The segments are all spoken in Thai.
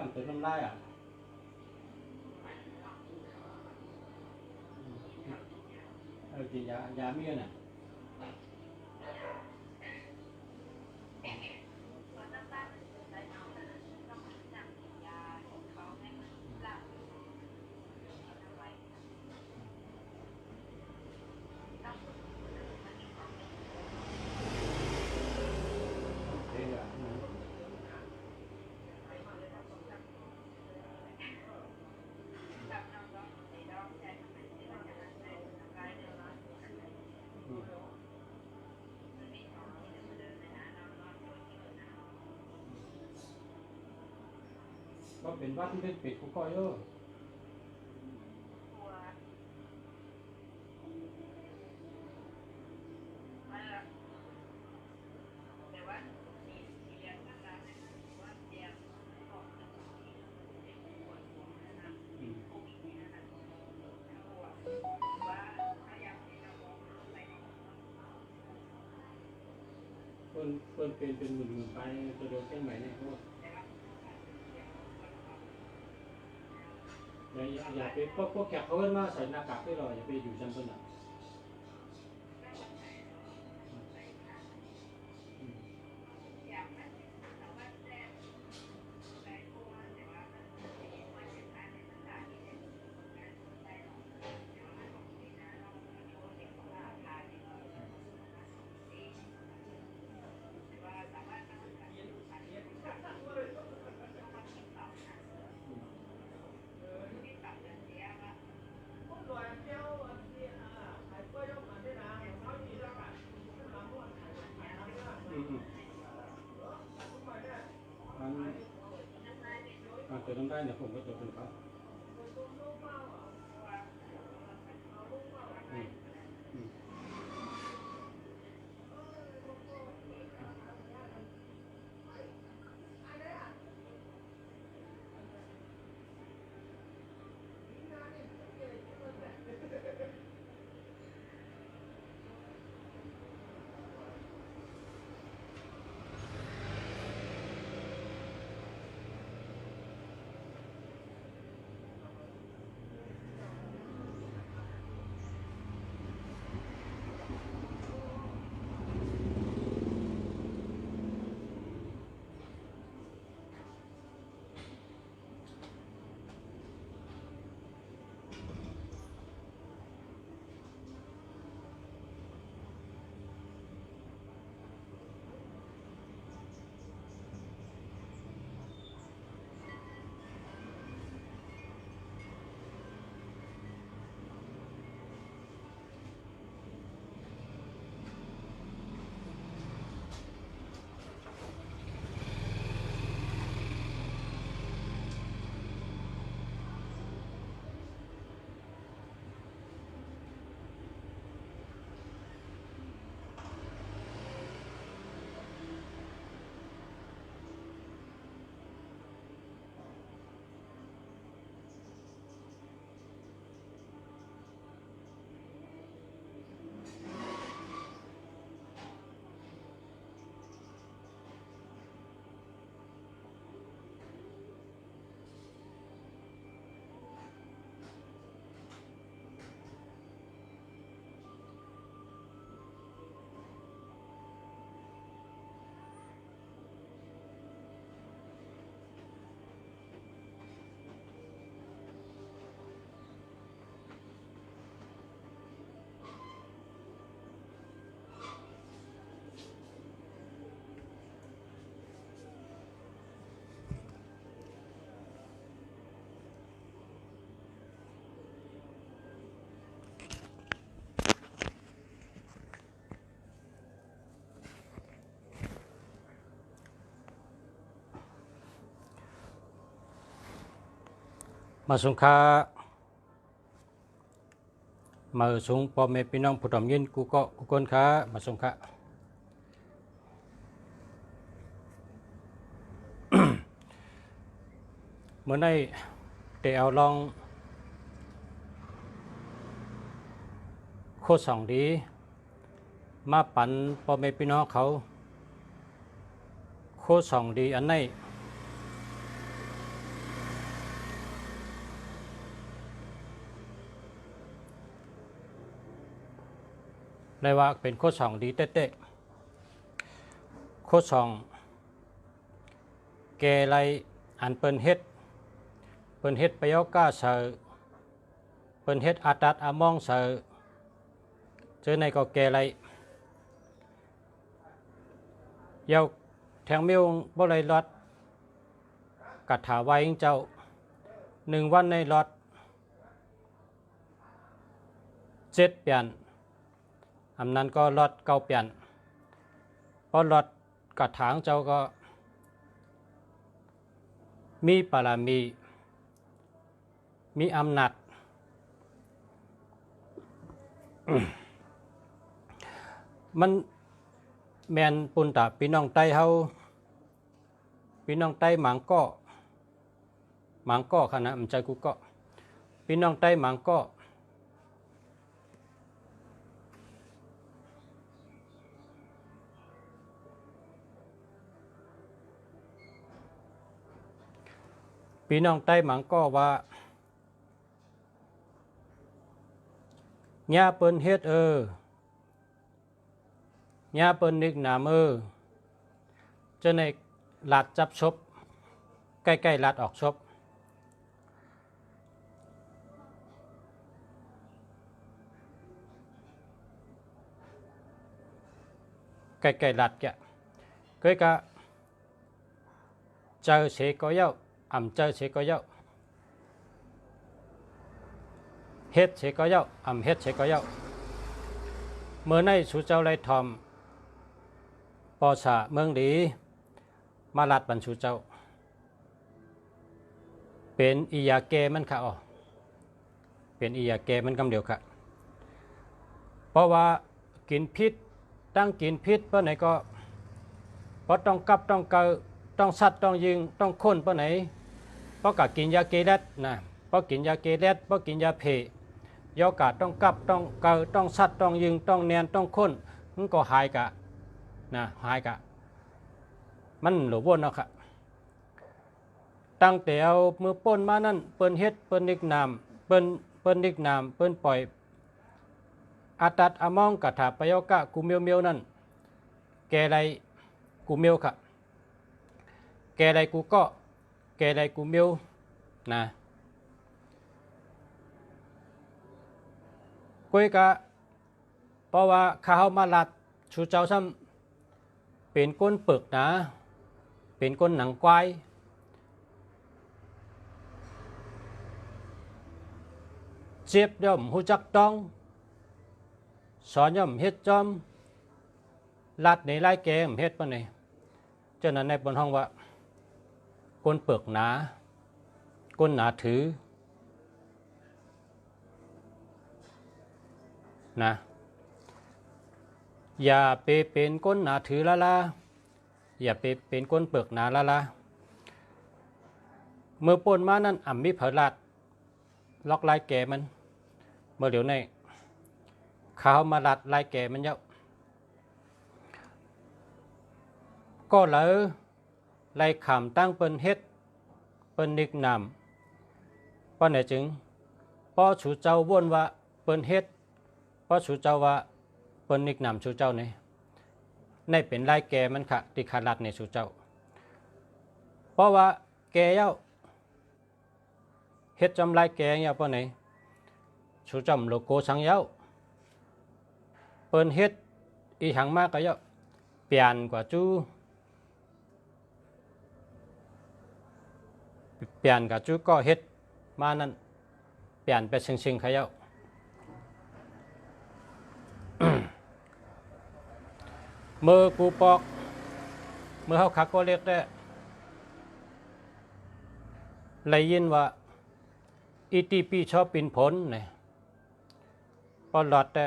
ำเติมน้ำลายอ่ะกินยาเมียน่ะก็เป็นวัดที่เป็นเป็ดกูก้อยเพิ่นเป็นหมื่นไปตัวเดียวแค่ไหนเนี่ยเขาอย่าไปพวกแขกเขาเอิ้นว่าใส่หน้ากากด้วยหรออย่าไปอยู่ชั้นต้นอ่ะเติมน้ำได้เนี่ยผมก็ตัวเป็นเขามาสงค้ามาสงพ่อแม่พี่น้องผู้ทำยินกูก็กูคนค้ามาสงค้าเมื่อได้เตเอาลองโคตรสองดีมาปั่นพ่อแม่พี่น้องเขาโคตรสองดีอันไหน เลยว่าเป็นโคสองดีเต้ๆโคสองแกไรอันเปิ้นเฮ็ดประโยก้าเสือเปิ้นเฮ็ดอาตัดอามองเสือเจอในก็แกไรยาวแทงมิวบ่ไรรถกัดถาไว้เจ้า1 วันในรถ7 เปลี่ยนอำนั้นก็รถ9 เปลี่ยนเพราะรถกัดถางเจ้าก็มีปรามีอำนาจมันแมนปุ่นตาพี่น้องไต้เฮาพี่น้องไต้หมางก็ขนาดมันใจกูก็พี่น้องไต้หมางก็พี่น้องไต้หมางก็ว่าญาเปิ้นเฮ็ดญาเปิ้นนึกนามจะในลาดจับชบใกล้ๆลาดออกชบใกล้ๆลาดแกเคยกะเจอเสก็เย้าอ่ำเจอเสก็เย้าเฮ็ดเสก็เย้าอ่ำเฮ็ดเสก็เย้าเมื่อในสู่เจ้าไรทอมปอสะเมืองดีมาลัดบรรชูเจ้าเป็นอียาเกมันค่ะเป็นอียาเกมันกำเดียวค่ะเพราะว่ากินพิษตั้งกินพิษเพราะไหนก็เพราะต้องกับต้องเกาต้องสัตว์ต้องยิงต้องค้นเพราะไหนเพราะกะกินยาเกเลตนะเพราะกินยาเกเลตเพราะกินยาเพยอกาต้องกับต้องเกาต้องสัตว์ต้องยิงต้องเนียนต้องค้นมันก็หายกะนะหายกะมันหลบวนเนาะค่ะตั้งแต่เอามือป้นมานั่นเปิ้นเฮ็ดเปิ้นนิกนามเปิ้นนิกนามเปิ้นปล่อยอาตัดอามองกะถาประโยกะกูเมียวนั่นแกไรกูเมียวค่ะแกไรกูก็แกไรกูเมียวนะกุยกะเพราะว่าข้าวมาลัดชูเจ้าซ้ำเป็นก้นปึกนะเป็นก้นหนังควายเจ็บย่อมหูจักต้องสอนย่อมเฮ็ดจอมลัดในไล่แกมเฮ็ดปะเนี่ยเจ้านั้นในบนห้องว่าก้นปึกหนาก้นหนาถือนะอย่าไปเป็นก้นหนาถือละอย่าไปเป็นก้นเปลือกหนาละเมื่อปนมานั่นอ่ำมีเผลาดล็อกลายแก่มันเมื่อเดี๋ยวในข้าวมาลัดลายแก่มันเยอะก็เลยไล่ขำตั้งเปิ้นเฮ็ดเปิ้นนิกนามป้อไหนจึงป้อชูเจ้าว่นว่าเปิ้นเฮ็ดป้อชูเจ้าว่าเปิ้นนิกนามชูเจ้าเนี่ยในเป็นลายแก่มันค่ะติขาลัดในชูเจ้าเพราะว่าแก่เย้าเฮ็ดจำลายแก่เย้าป้อไหนชูจำโลโก้สังเย้าเปิ้นเฮ็ดอีหังมากก็เย้าเปลี่ยนกว่าจูเปลี่ยนกับจูก็เฮ็ดมานั่นเปลี่ยนไปชิงๆเขาเย้าเมื่อกูปอกเมื่อเขาขักก็เรียกได้เลยยินว่าอีทีปีชอบปินผลเนี่ยพอหลอดแต่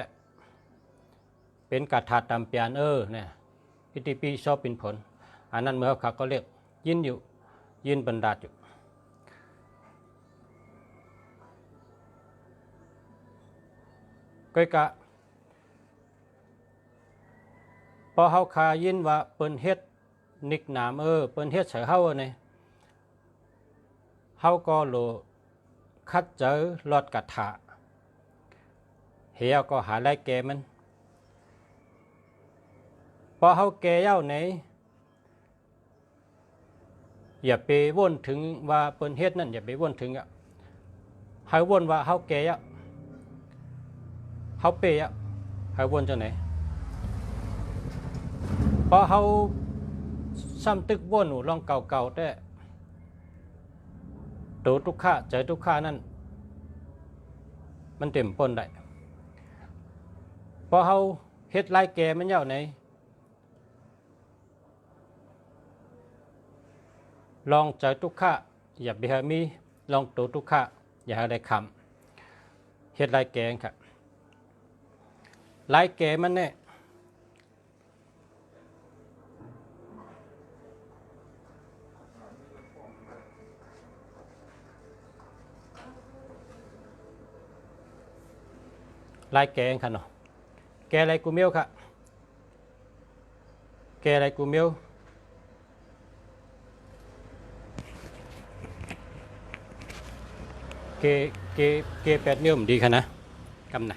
เป็นกระถาตำเปียนเนี่ยอีทีปีชอบปินผลอันนั้นเมื่อเขาขักก็เรียกยินอยู่ยินบรรดาอยู่ก็กะพอเฮาคายินว่าเปิ้นเฮ็ดนิกนามเปิ้นเฮ็ดใส่เฮาเนี่ยเฮาก็โลคัดเจอลอดกระถาเฮียก็หาไล่แกมัน อเฮาแก่เย้าไหนอย่าไปวนถึงว่าเปิ้นเฮ็ดนั่นอย่าไปวนถึงอะให้วนว่าเฮาแก่อะเฮาเปอะให้วนจังไหนพอเฮาซ้ำตึกวนหนูลองเก่าๆแต่ตัวทุกข้าใจทุกข้านั่นมันเต็มปนได้พอเฮาเฮ็ดลายแก่มันเย้าไหนลองใจทุกข้าอย่าไปหามีลองตัวทุกข้าอย่าให้ได้คำเฮ็ดลายแก่ครับลายแก่มันเนี่ยลายแกงค่ะเนาะแกอะไรกูเมียวค่ะแกอะไรกูเมียวเกแปดเมียวมันดีค่ะนะกำนะ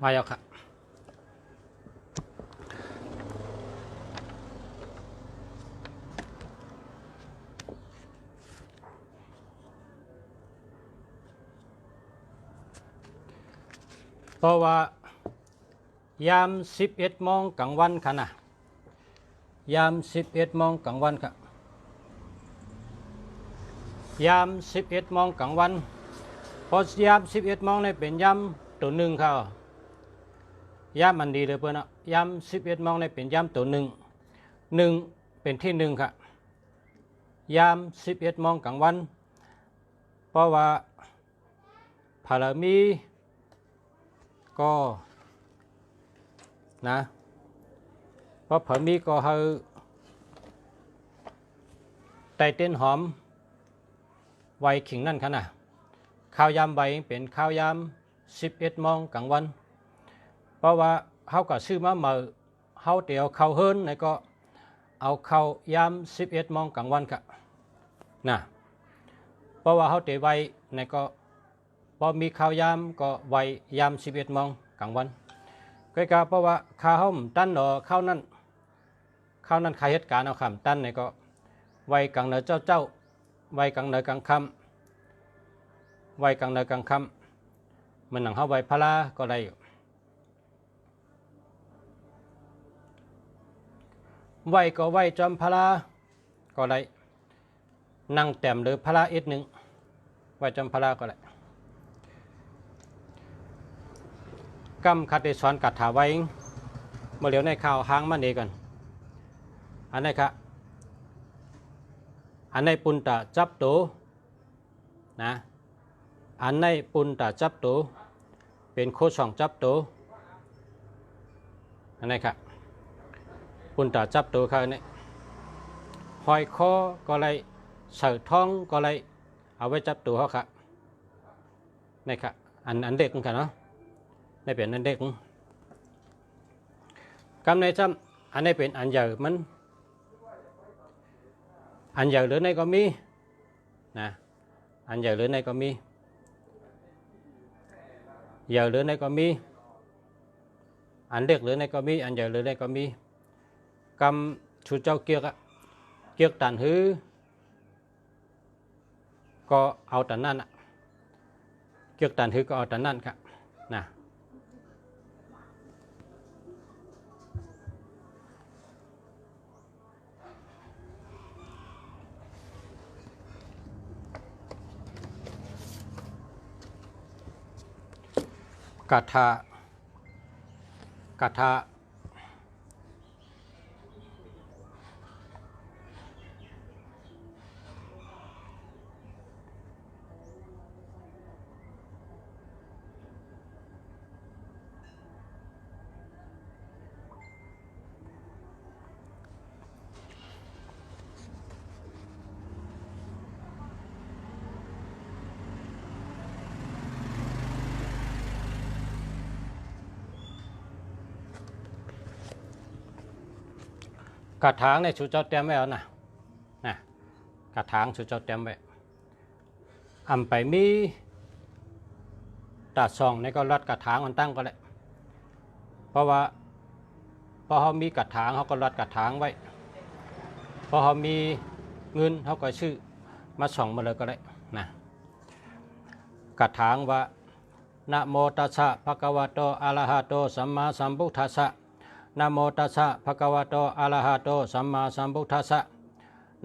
มาแล้วค่ะเพราะว่ายาม11 โมงกลางวันค่ะนะยาม11 โมงกลางวันค่ะยาม11 โมงกลางวันพอยาม11 โมงเนี่ยเป็นยามตัวหนึ่งค่ะยามมันดีเลยเพื่อนยาม11 โมงเนี่ยเป็นยามตัวหนึ่งเป็นที่หนึ่งค่ะยาม11 โมงกลางวันเพราะว่าพ พารมีก็นะเพราะพารมีก็เฮาไตเต้นหอมไวขิงนั่นค่ะนะข้าวยามไวเป็นข้าวยาม11 โมงกลางวันเพราะว่าเฮาก็ซื้อมาเมื่อเฮาเตียวข้าวเฮิรนแล้วก็เอาข้าวยาม11 โมงกลางวันค่ะนะเพราะว่าเฮาเตไวแล้วก็พอมีข้าวยามก็ไวยาม11 โมงกลางวันก็กะเพราะว่าข้าวเฮาตั้นข้าวนั้นข้าเหตุการณ์เอาคำตั้นแล้วก็ไวกลางเหนือเจ้าไวกลางเหนือกลางค่ำไวกลางเหนือกลางค่ำมันหนังเฮาไวพลาก็ได้อยู่ไวก็ไวจอมพลาก็ได้นั่งแต้มหรือพลาอีกหนึ่งไวจอมพลาก็ได้กำคติสอนกัดถาไว้เมื่อเหลียวในข่าวหางมันเองกันอันนี้ครับอันในปุนตะจับตัวนะอันในปุนตะจับตัวเป็นโคช่องจับตัวอันนี้ครับปุนตะจับตัวเขาเนี่ยหอยคอก็เลยเสือท้องก็เลยเอาไว้จับตัวเขาครับนี่ครับอันเด็กกันเนาะนี่เป็นอันเด็กกำในจำอันนี้เป็นอันใหญ่มันอันใหญ่หรือในก็มีนะอันใหญ่หรือในก็มีใหญ่หรือในก็มีอันเล็กหรือในก็มีอันใหญ่หรือในก็มีกำชูเจ้าเกียกเกียกตันหือก็เอาแต่นั่นเกียกตันหือก็เอาแต่นั่นครับนะกาถากระถางในชูเจ้าเตรียมไว้แล้วนะกระถางชูเจ้าเตรียมไว้อำไปมีตัดซองในก็รัดกระถางมันตั้งก็เลยเพราะว่าพอเขามีกระถางเขาก็รัดกระถางไว้พอเขามีเงินเขาก็ชื่อมาส่องมาเลยก็ได้นะกระถางว่านะโมตัสสะภะคะวะโตอะระหะโตสัมมาสัมพุทธัสสะนะโมตัสสะภะคะวะโตอะระหะโตสัมมาสัมพุทธัสสะ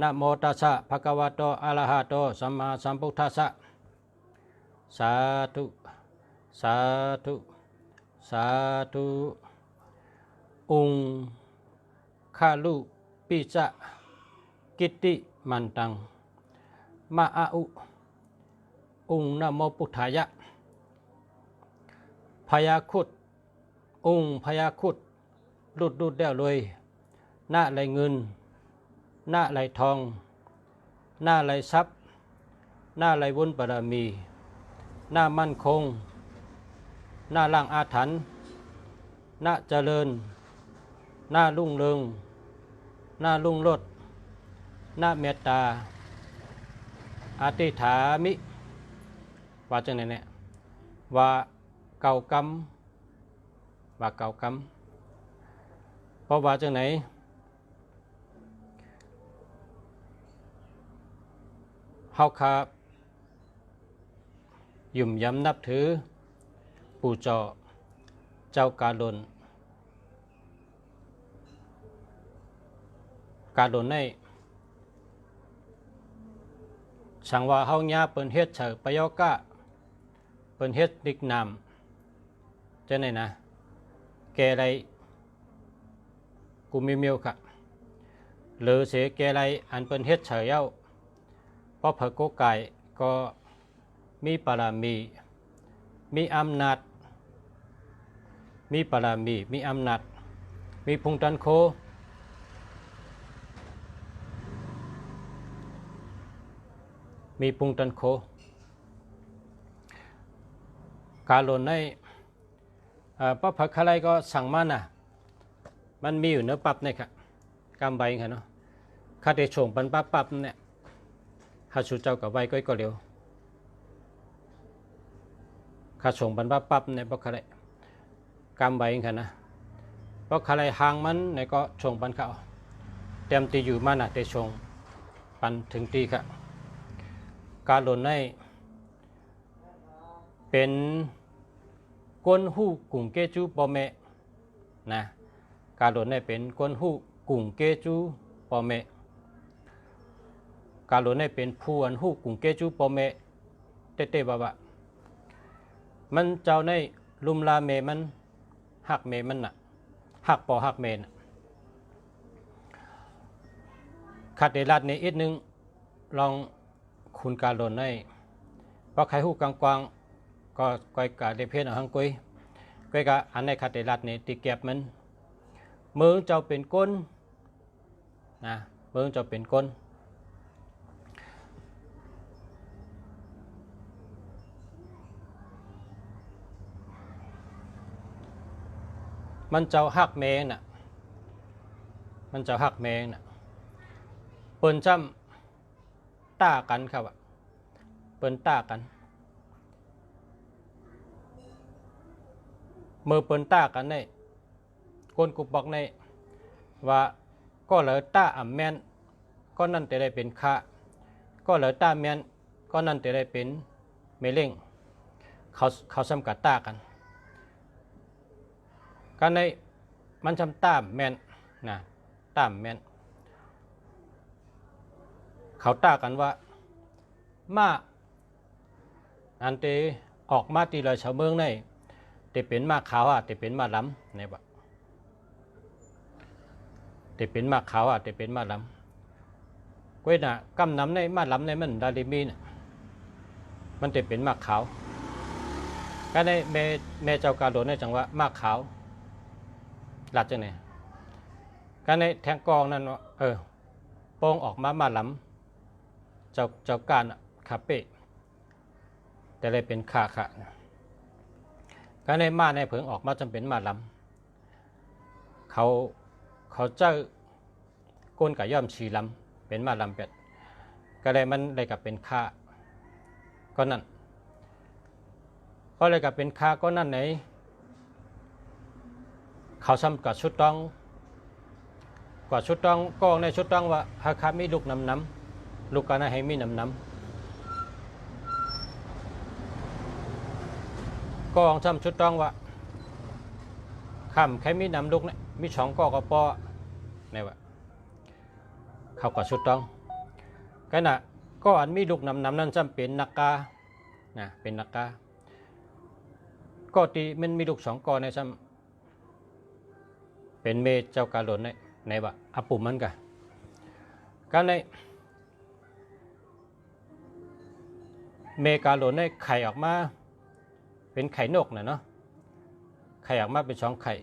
นะโมตัสสะภะคะวะโตอะระหะโตสัมมาสัมพุทธัสสะสาธุสาธุสาธุองค์ข้าลุปิจะกิตติมันตังมาอาอุองค์นะโมพุทธายะพยาคุดองค์พยาคุดดุดเดี่ยวเลยหน้าไหลเงินหน้าไหลทองหน้าไหลทรัพย์หน้าไหลวุ้นบารมีหน้ามั่นคงหน้าล่างอาถรรพ์หน้าเจริญหน้ารุ่งเรืองหน้ารุ่งโรจน์หน้าเมตตาอธิษฐามิว่าจังไหนเนี่ยว่าเก่ากรรมว่าเก่ากรรมเพราะว่าจังไหนเฮาคายุ่มย้ำนับถือปู่เจ้ากาลนในสังว่าเฮาญาเปิ้นเฮ็ดเฉยประโยกะเปิ้นเฮ็ดดิกนามจังไหนนะแกไรกูมีเมียวค่ะหรือเสียแกไรอันเปิ้นเฮ็ดเฉยเพราะเผอโกไก่ก็มีปารามี มีอำนาจมีปรามีมีอำนาจมีพุงตันโคมีพุงตันโคการหล่นในป้าผักอะไรก็สั่งมันมันมีอยู่เนื้อปับเนี่ยครับกำใบค่ะเนาะข้าเดชงปันปับเนี่ยข้าชูเจ้ากับใบก็เร็วข้าชงปันปับเนี่ยป้าอะไรกำใบค่ะนะป้าอะไรหางมันเนี่ยก็ชงปันเขาเต็มตีอยู่มันเตชงปันถึงตีค่ะการหล่นในเป็นก้นหู้กุ่งเกจูปอเมนะการหล่นในเป็นก้นหู้กุ่งเกจูปอเมการหล่นในเป็นผู้อันหู้กุ่งเกจูปอเมเต้ๆบ่ามันเจ้าในลุมลาเมมันหักเมมันน่ะหักปอหักเมนขัดเดลัดนี้อีกนึงลองคุณการหล่นในเพราะใครหู้กวางก็ก้อยกะเดเพนเอาหังก้อยกะอันในขัดเดลัดนี้ตีเก็บมันมือเจ้าเป็นก้นนะมือเจ้าเป็นก้นมันเจ้าหักเมงน่ะมันเจ้าหักเมงน่ะเปิ้นจำต้ากันครับเปิ้นต้ากันมือเปิ้นต้ากันในคนกุบบอกในว่าก็เหลือต้าอ่ำแมนก็นั่นจะได้เป็นข้าก็เหลือต้าแมนก็นั่นจะได้เป็นเมเล่งเขาซ้ำกับต้ากันการในมันจำต้าแมนนะต้าแมนเขาต้ากันว่ามาอันเตออกมาตีเลยชาวเมืองในเตเป็นมาขาวเตเป็นมาล้ำในบ่เตเป็นมาขาวเตเป็นมาล้ำก้อยน่ะกำน้ำในมาล้ำในมันดาลิมีน่ะมันเตเป็นมาขาวก็ในแม่เจ้ากาโดนในจังหวะมาขาวหลัดจังไหนก็ในแทงกองนั่นโป้งออกมาล้ำเจ้าการคาเป้แต่เลยเป็นขาก็ในมาในเผิงออกมาจำเป็นมาล้ำเขาเจ้าก้นกับย่อมชีล้ำเป็นมาล้ำเป็ดก็เลยมันเลยกับเป็นขาก็นั่นก็เลยกับเป็นขาก็นั่นไหนเขาซ้ำกับชุดต้องกว่าชุดต้องก็ในชุดต้องว่าหากมีลูกน้ำลูกกันให้มีน้ำก็องซ้ำชุดต้องว่าคำแค่มีน้ำลูกเนี่ยมีช่องก็ปอเนี่ยว่าเข้ากับชุดต้องก็น่ะก็อันมีลูกน้ำนั่นจำเป็นนักกานะเป็นนักกาก็ตีมันมีลูก2 กอในซ้ำเป็นเมเจ้ากาหล่นในว่าอปุ่มมันกันในเมกาหล่นในไข่ออกมาเป็นไข่นกเนาะไข่ออกมาเป็น2 ไข่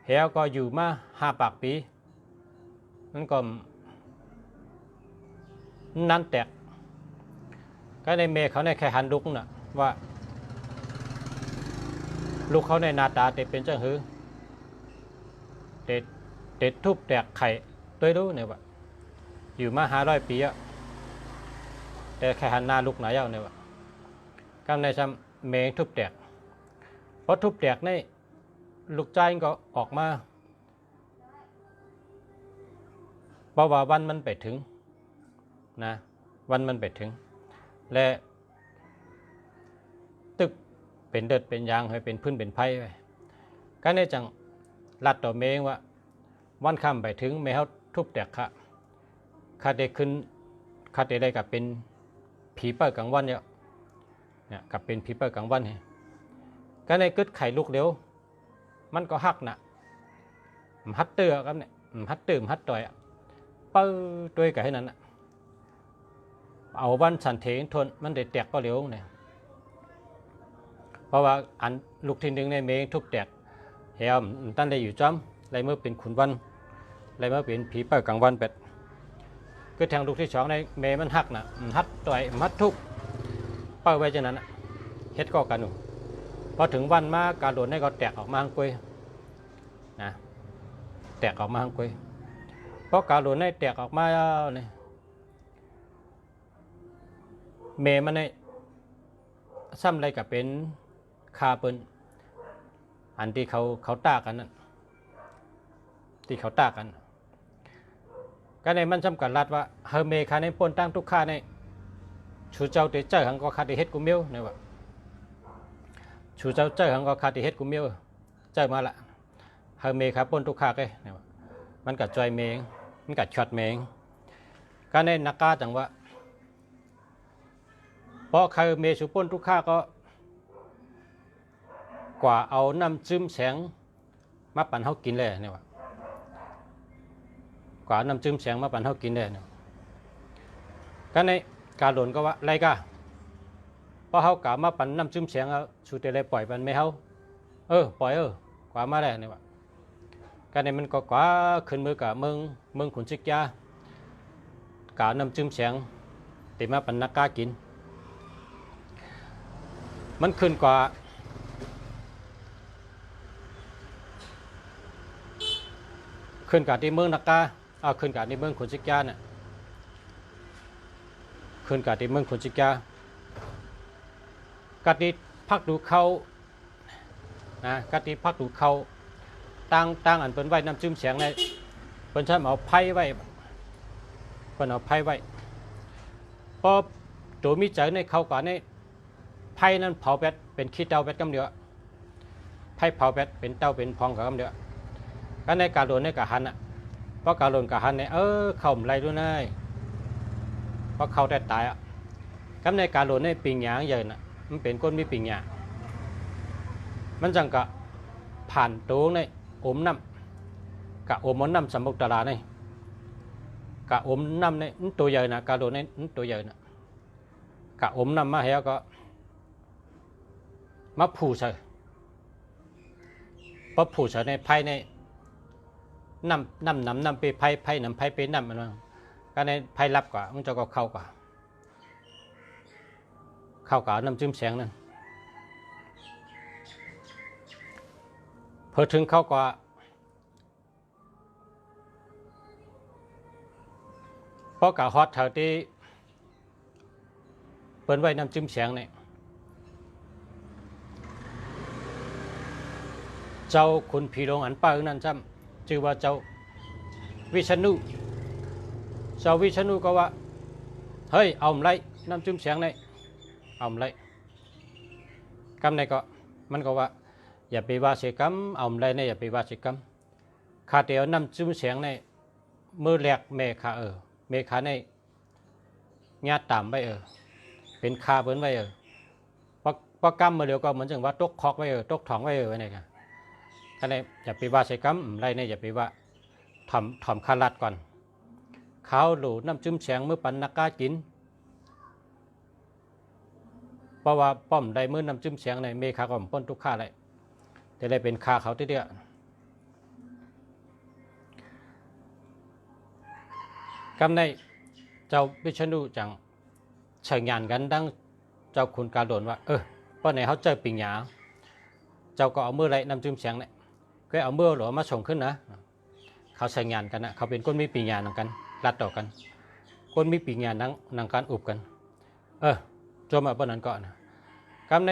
เฮลก็อยู่มา5 ปากปีนั่นก็นั่นแตกก็ในเมเขาในไข่หันลุกน่ะว่าลูกเขาในนาตาเตเป็นเจ้าหือเด็ดทุบแตกไข่ตัวรู้เนี่ยว่าอยู่มา500 ปีแต่ไข่หันนาลูกไหนเนี่ยว่าก็ในซ้ำเมงทุบแตกเพราะทุบแตกในลูกใจก็ออกมาเพราะว่าวันมันไปถึงนะวันมันไปถึงและตึกเป็นเดือดเป็นยางให้เป็นพื้นเป็นไผ่ไปก็ในจังลัดต่อเมงว่าวันค่ำไปถึงแมวทุบแตกคาเดขึ้นคาเดได้กับเป็นผีเปิดกลางวันเนี่ยกับเป็นผีเปิดกลางวันเนี่ยก็ในกึศไข่ลูกเดียวมันก็หักนะฮัตเตอร์ครับเนี่ยฮัตเตอร์ฮัตต่อยเปิ้ลตัวกับให้นั้นเอาวันสันเทงทนมันได้แตกก็เร็วเนี่ย เพราะว่าอันลูกที่หนึ่งในเมงทุบแตกเหี่ยวตั้นได้อยู่จอมไรเมื่อเป็นขุนวันไรเมื่อเป็นผีเปิดกลางวันเป็ดก็แทงลูกที่สองในเมมันหักนะหัดต่อยมัดทุบเป้าไว้เช่นนั้นเฮ็ดก็กันหนูพอถึงวันมาการโดนให้ก็แตกออกมากุยนะแตกออกมากุยเพราะการโดนให้แตกออกมาเนี่ยเมมันเนี่ยซ้ำอะไรกับเป็นคาเปิลอันที่เขาตากันนั่นที่เขาตากันก็ในมันจำกัดรัดว่าเฮเมคาในปนตั้งทุกข้าในชูเจ้าเตเจอหังก็คาติเฮ็ดกุมิวเนี่ยว่าชูเจ้าเจอหังก็คาติเฮ็ดกุมิวเจอมาละเฮเมคาปนทุกข้าเลยเนี่ยว่ามันกัดจอยเมงมันกัดช็อตเมงก็ในนักกาจังว่าเพราะใครเมชูปนทุกข้าก็กว่าเอาน้ำจิ้มแสงมาปั่นเขากินเลยเนี่ยว่ากว่าน้ำจิ้มแสงมาปั่นเขากินเลยเนี่ยก็ในการหล่นก็ว่าไรก็เพราะเขากล่าวมาปั่นน้ำจิ้มแสงเอาชูเตเลยปล่อยมันไม่เขาปล่อยกว่ามาได้เนี่ยว่าก็ในมันก็กว่าขึ้นมือกับเมืองขุนชิกยากล่าวน้ำจิ้มแสงติมาปั่นนักกากินมันขึ้นกว่าขึ้นกับที่เมืองนักกาขึ้นกับที่เมืองขุนชิกยาเนี่ยขึ้นกับที่เมืองขุนชิกยากัดที่พักดูเขานะกัดที่พักดูเขาตั้งอันเป็นไว้น้ำจิ้มเสียงในเป็นใช้เอาไพ่ไว้เป็นเอาไพ่ไว้พอตัวมีใจในเขาก่อนในไพ่นั้นเผาแปดเป็นขี้เตาแปดกำเดียวไพ่เผาแปดเป็นเตาเป็นพองกับกำเดียวก็ในการโดนในกะหันเพราะการโดนกะหันเนี่ยเข้าไรด้วยนายเพราะเขาได้ตายก็ในการโดนในปิงหยางเยินมันเป็นก้นมีปิงหยางมันจังกะผ่านตัวในอมน้ำกะอมมันน้ำสมบุกตลาดนี่กะอมน้ำในตัวใหญ่นะการโดนในตัวใหญ่นะกะอมน้ำมาแล้วก็มาผูใส่พอผูใส่ในไพ่ในน้ำไปไพ่น้ำไพ่เป็นน้ำมันก็ในไพ่รับกว่ามันจะก็เข้ากว่าน้ำจิ้มแสงนั่นพอถึงเข้ากว่าเพราะกะฮอตเท่าที่เปิดไว้น้ำจิ้มแสงเนี่ยเจ้าคุณผีโรงอันป้านั่นจำชื่อว่าเจ้าวิษณุก็ว่าเฮ้ยเอาไรน้ำจิ้มแสงในเอาไรกำในก็มันก็ว่าอย่าไปว่าเสียกำเอาไรในอย่าไปว่าเสียกำข้าเดียวน้ำจิ้มแสงในมือแหลกเมฆาเมฆาในญาติตามไปเป็นคาเบิ้นไว้พอกำมาเดียวก็เหมือนจังว่าตกคอกไว้ตกถ่องไว้ไว้ไหนกันก็ในอย่าไปว่าเสียกำไรในอย่าไปว่าถ่อมคาลัดก่อนข้าวหลูน้ำจิ้มแสงมือปันนักกากินเพราะว่าป้อมได้มือน้ำจิ้มแสงในเมฆาก็ป้นทุกข้าเลยจะได้เป็นคาเขาที่เดียวกำในเจ้าวิษณุจังเชิงยานกันดังเจ้าคุณการโดนว่าป้อไหนเขาเจอปิงหยาเจ้าก็เอามือไรน้ำจิ้มแสงเนี่ยก็เอามือหลวมาส่งขึ้นนะเขาเชิงยานกันนะเขาเป็นก้นมีปิงหยานังกันรัดต่อกันก้นมีปิงหยานังการอุบกันโจมมาป้อนั้นก่อนกำใน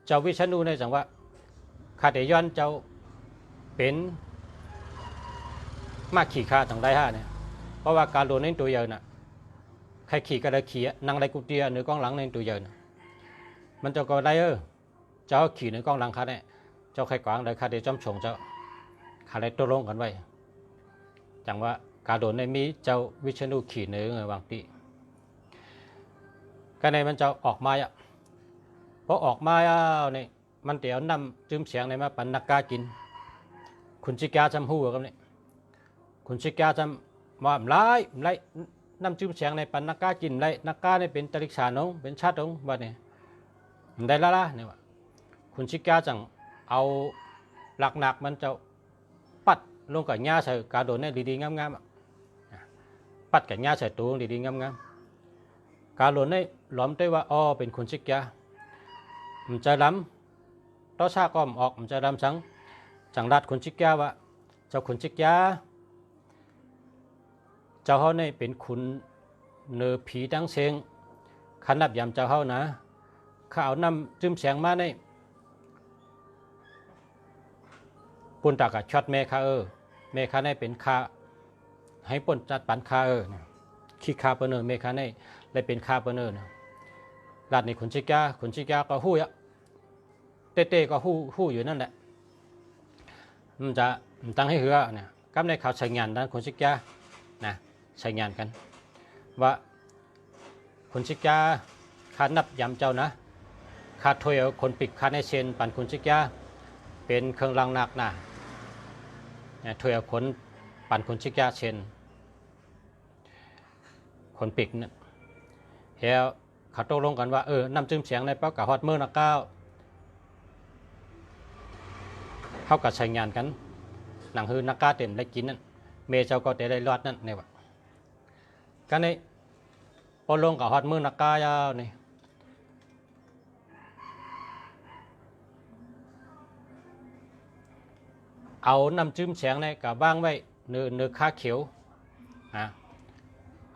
เจ้าวิษณุในจังว่าข้าแต่ย้อนเจ้าเป็นมากขี่ข้าต่างได้ห้าเนี่ยเพราะว่าการโดนในตัวเยินน่ะใครขี่ก็ได้ขี่นั่งได้กุฏิหรือกล้องหลังในตัวเยินมันจะก็ได้เจ้าขี่ในกล้องหลังข้าเนี่ยเจ้าใครกวางได้ข้าได้จำชงเจ้าข้าได้ตัวลงกันไว้จังว่าการโดนในมีเจ้าวิษณุขี่เนื้อวางตีก็ในมันจะออกมาเพราะออกมาเนี่ยมันเดี๋ยวนำจิ้มเสียงในมาปันนักกากินคุณชิกาจำหูกันเนี่ยคุณชิกาจำว่าไล่น้ำจิ้มเสียงในปันนักกากินไล่นักกาเนี่ยเป็นตริกษาน้องเป็นชาติน้องบ้านเนี่ยได้ละเนี่ยว่า คุณชิกาจังเอาหลักหนักมันจะปัดลงกับหญ้าใส่กาโดนเนี่ยดีๆงามๆปัดกับหญ้าใส่ตัวดีๆงามๆกาโดนเนี่ยล้อมได้ว่าอ๋อเป็นคุณชิกามันจะล้ำต่อชาก็ออกมันจะล้ำจังรัดคุณชิกาว่าเจ้าคุณชิกาเจ้าเขาเนี่ยเป็นคุณเนื้อผีดังเสียงขันนับยำเจ้าเขานะข้าเอาน้ำจิ้มแสงมาในปุ่นตากช็อตเมคาเมคาในเป็นคาให้ปุ่นจัดปันคาขี้คาเปเนอร์เมคาในเลยเป็นคาเปเนอร์ลาดในขุนชิกาก็หู้ยะเต้ก็หู้อยู่นั่นแหละมันจะตั้งให้เหือเนี่ยก็ในข่าวใช้งานด้านขุนชิกานะใช้งานกันว่าขุนชิกาขานับยำเจ้านะขาถอยคนปิดขาในเชนปันขุนชิกาเป็นเครื่องรางหนักนะถอยคนปันขุนชิกาเชนคนปิดเนี่ยเฮียเขาตกลงกันว่าน้ำจิ้มเสียงในเป้ากับฮอตเมอร์นักก้าวเข้ากับใช้งานกันหนังฮือนักก้าเต็มได้กินนั่นเมเจ้าก็ได้รอดนั่นเนี่ยว่ะกันในพอลงกับฮอตเมอร์นักก้ายาวนี่เอาน้ำจิ้มแสงในกับว่างไว้เนื้อข้าเขียว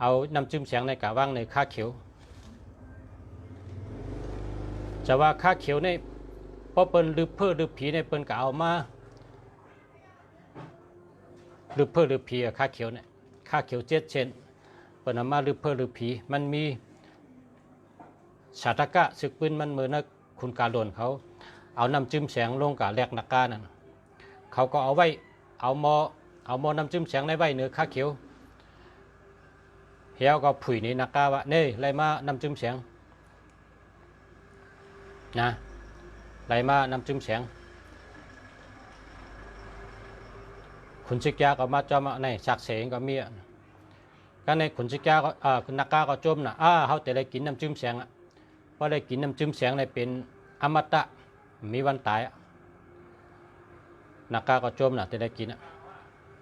เอาน้ำจิ้มแสงในกับว่างเนื้อข้าเขียวจะว่าข้าเขียวในพอเปิ้นลืบเพื่อลืบผีในเปิ้นก็เอามาลืบเพื่อลืบผีข้าเขียวเนี่ยข้าเขียว7 เซนเปิ้นเอามาลืบเพื่อลืบผีมันมีชาตกะศึกปืนมันเหมือนนักคุณกาโดนเขาเอาน้ำจิ้มแสงลงกับแลกนักกานั่นเขาก็เอาไว้เอาหมอน้ำจิ้มแสงในไว้เนื้อข้าเขียวเฮียก็ผุยในนักกาว่าเน่ไรมาน้ำจิ้มแสงนะไรมาน้ำจิ้มแสงคุณชิกยาก็มาจอมในสักเสงก็มีก็ในคุณชิกยาก็คุณนักกาก็จมนะเขาแต่ได้กินน้ำจิ้มแสงเพราะได้กินน้ำจิ้มแสงในเป็นอมตะมีวันตายนักกาก็จมนะแต่ได้กิน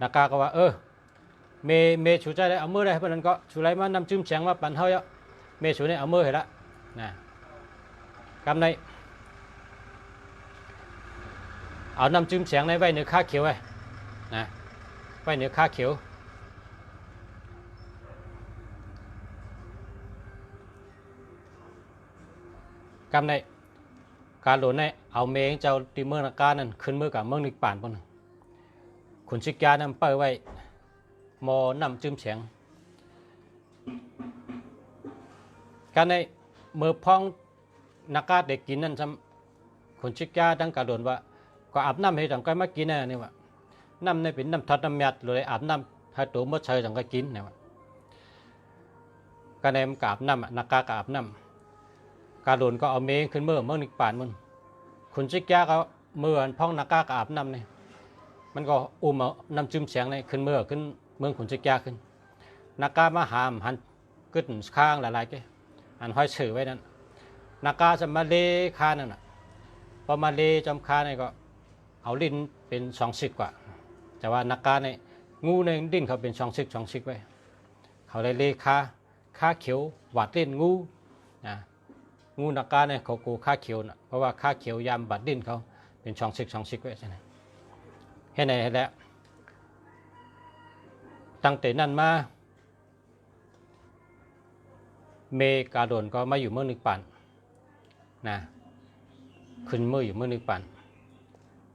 นักกาก็ว่าเมชูใจได้เอามือได้เพราะนั้นก็ชูไรมาน้ำจิ้มแสงมาปั่นเท่าเยอะเมชูเนี่ยเอามือเห็นละนะกำในเอาน้ำจิ้มแสงในไว้เนื้อข้าเขียวไว้นะไว้เนื้อข้าเขียวกำในการหลนในเอาเมงเจ้าตีเมืองนักการนั่นขึ้นมือกับเมืองนิกป่านปนขุนชิกานั่นเปิดไว้มอน้ำจิ้มแสงการในมือพองนักการเด็กกินนั่นซ้ำขุนชิกาดังการหลนว่าก็อาบน้ำให้จังก็มากินนี่ว่าน้ำในเป็นน้ำทัดน้ำยัดเลยอาบน้ำให้ตัวมดเชยจังก็กินนี่ว่าการในมันอาบน้ำนักการอาบน้ำการหลนก็เอาเมงขึ้นเมื่อนิกป่านมันขุนชิกาก็เมื่อพ้องนักการอาบน้ำนี่มันก็อุ้มเอาน้ำจิ้มแสงนี่ขึ้นเมืองขุนชิกาขึ้นนักการมาหามหันกึศข้างหลายๆแกอันห้อยเฉยไว้นั่นนักการจะมาเลคานั่นพอมาเลจำคาเนี่ยก็เอาลิ้นเป็น20 กว่าแต่ว่านักการเนี่ยงูในดิ้นเขาเป็น20 ไว้เขาเลยเลค่าเขียวหวาดเล่นงูนักการเนี่ยเขาโกค่าเขียวนะเพราะว่าค่าเขียวยามบาดดิ้นเขาเป็น20 ไว้ใช่ไหมให้ไหนให้แล้วตั้งแต่นั้นมาเมกาโดนก็มาอยู่เมืองนิกปันนะขึ้นมืออยู่เมืองนิกปัน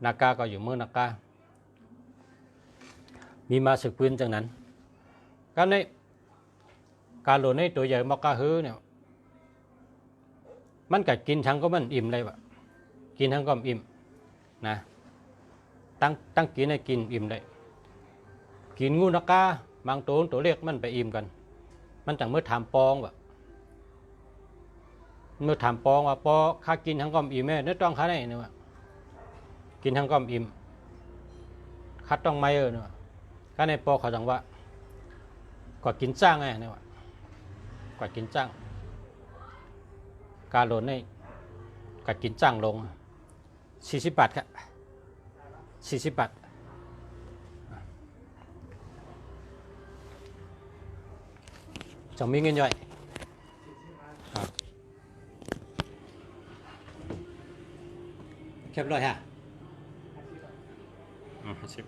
นากาก็อยู่เมืองนากามีมาศึกปืนจากนั้นก็ในการโดนในตัวใหญ่มากาฮือเนี่ยมันกัดกินทั้งก็มันอิ่มเลยวะกินทั้งก็อิ่มนะตั้งกินให้กินอิ่มเลยกินงูนักกาบางตัวเล็กมันไปอิ่มกันมันต่างเมื่อถามปองวะเมื่อถามปองว่าปอข้ากินทั้งก็อิ่มแม่เนื้อต้องข้าไหนเนี่ยวะกินทั้งก็อิ่มคัดต้องไม่เนี่ยวะข้าในปอเขาจังว่ากอดกินจ้างไงเนี่ยวะกอดกินจ้างการหล่นในกัดกินจ้างลง 40 บาทครับ40 บาทจะมีเงินย่อยแคบร้อยฮะ50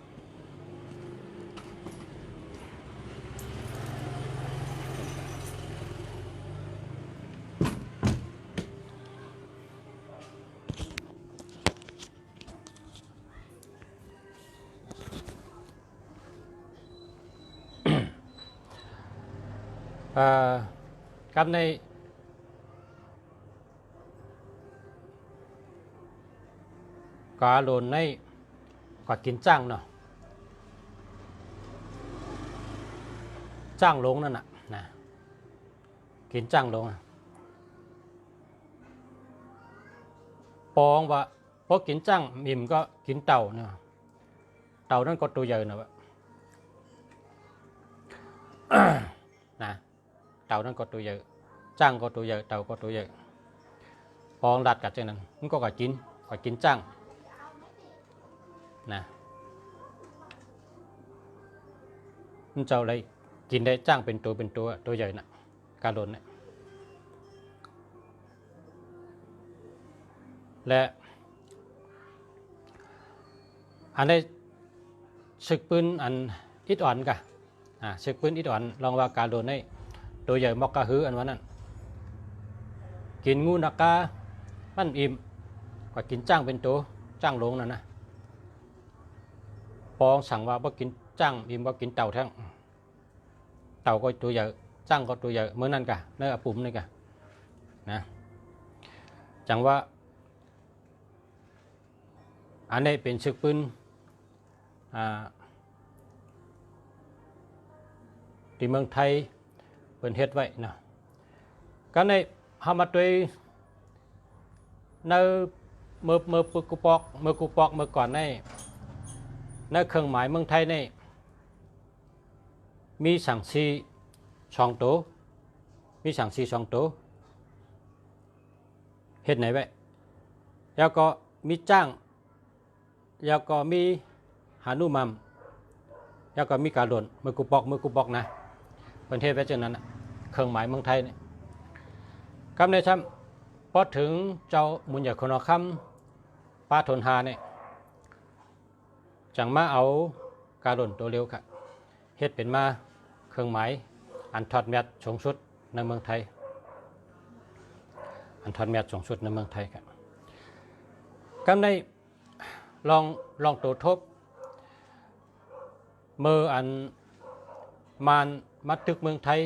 ครับในกาโลนในกว่ากินจ้างเนาะจ้างลงนั่นนะกินจ้างลงปองว่าพอกินจ้างมิ่มก็กินเต่าเนาะเต่านั่นก็ตัวใหญ่นะวะนะเต่านั่นก็ตัวใหญ่จ้างก็ตัวใหญ่เต่าก็ตัวใหญ่ปองดัดกับเจ้านั้นมันก็กินจ้างนะมันเจ้าอะไรกินได้จ้างเป็นตัวใหญ่นะการโดนเนี่ยและอันได้ศึกปืนอันอิดอ่อนกะศึกปืนอิดอ่อนลองว่าการโดนได้ตัวใหญ่มอกกะฮืออันวันนั้นกินงูนักกามันอิ่มกว่ากินจ้างเป็นตัวจ้างลงนั่นนะปองสั่งว่าบ่กินจ้างอิ่มบ่กินเต่าทั้งเต่าก็ตัวใหญ่จ้างก็ตัวใหญ่เมื่อนั้นกะเนื้อปุ่มนี่กะนะจังว่าอันนี้เป็นศึกปืนที่เมืองไทยเป็นเฮ็ดไว้นะก็ในฮามาตุยในเมื่อกูปอกเมื่อก่อนในเครื่องหมายเมืองไทยนี่มีสังสี2 ตัวมีสังสี2 ตัวเฮ็ดไหนไว้แล้วก็มีจ้างแล้วก็มีหานุมัมแล้วก็มีการหล่นเมื่อกูปอกนะประเทศไว้เช่นนั้นเครื่องหมายเมืองไทยนี่คำในช้ำพอถึงเจ้ามุนใหญ่คนคำป้าทนหาเนี่ยจังมาเอาการหล่นตัวเร็วค่ะเฮ็ดเป็นมาเครื่องหมายอันถอดแมทสูงสุดในเมืองไทยอันถอดแมทสูงสุดในเมืองไทยครับคำในลองตัวทบเมื่ออันมานมาตึกเมืองไทย